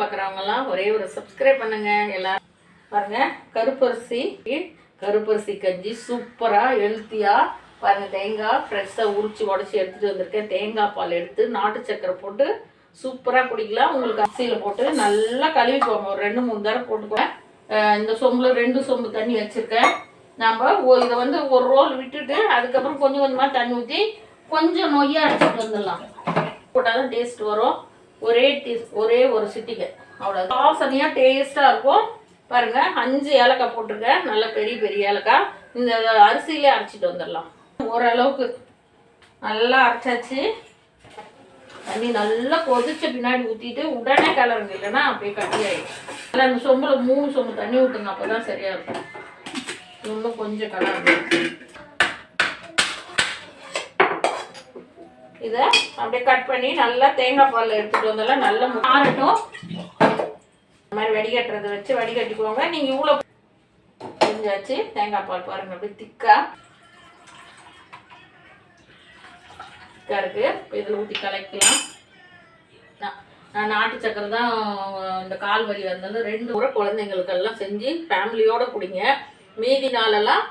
பார்க்குறவங்கலாம் ஒரே ஒரு சப்ஸ்கிரைப் பண்ணுங்க. எல்லாரும் பாருங்க, கருப்பரிசி கஞ்சி சூப்பராக ஹெல்த்தியாக பாருங்க. தேங்காய் ஃப்ரெஷ்ஷாக உடச்சி எடுத்துகிட்டு வந்திருக்கேன். தேங்காய் பால் எடுத்து நாட்டு சக்கரை போட்டு சூப்பராக குடிக்கலாம். உங்களுக்கு அரிசியில் போட்டு நல்லா கழுவிக்கோங்க. ஒரு 2-3 தடவை போட்டுக்கோங்க. இந்த சொம்பில் 2 சொம்பு தண்ணி வச்சுருக்கேன். நம்ம இதை வந்து ஒரு ரோல் விட்டுட்டு அதுக்கப்புறம் கொஞ்சம் கொஞ்சமாக தண்ணி ஊற்றி கொஞ்சம் நொய்யாக அடிச்சுட்டு வந்துடலாம். போட்டால் தான் டேஸ்ட் வரும். ஒரே ஒரு சிட்டிகை அவ்வளோ வாசனையாக டேஸ்ட்டாக இருக்கும். பாருங்கள், 5 ஏலக்காய் போட்டிருக்கேன். நல்ல பெரிய ஏலக்காய். இந்த அரிசியிலே அரைச்சிட்டு வந்துடலாம். ஓரளவுக்கு நல்லா அரைச்சாச்சு. தண்ணி நல்லா கொதிச்ச பின்னாடி ஊற்றிட்டு உடனே கிளறுங்க, இல்லைன்னா அப்படியே கட்டியாயிடும். இல்லை, அந்த சொம்பில் 3 சொம்பு தண்ணி ஊற்றுங்க, அப்போ தான் சரியாக இருக்கும். இன்னும் கொஞ்சம் கலருங்க. இதை அப்படியே கட் பண்ணி நல்லா தேங்காய் பாலில் எடுத்துகிட்டு வந்தாலும் நல்லா ஆறட்டும். இந்த மாதிரி வடிகட்டுறதை வச்சு வடிகட்டிக்குவாங்க. நீங்கள் இவ்வளோ செஞ்சாச்சு. தேங்காய் பால் பாருங்கள், அப்படியே திக்காக இருக்குது. இப்போ இதில் ஊற்றி கலக்கலாம். நான் நாட்டு சக்கரை தான் இந்த கால் வலி வந்தாலும் 2 முறை குழந்தைங்களுக்கெல்லாம் செஞ்சு ஃபேமிலியோடு குடிங்க. மீதி நாளெல்லாம்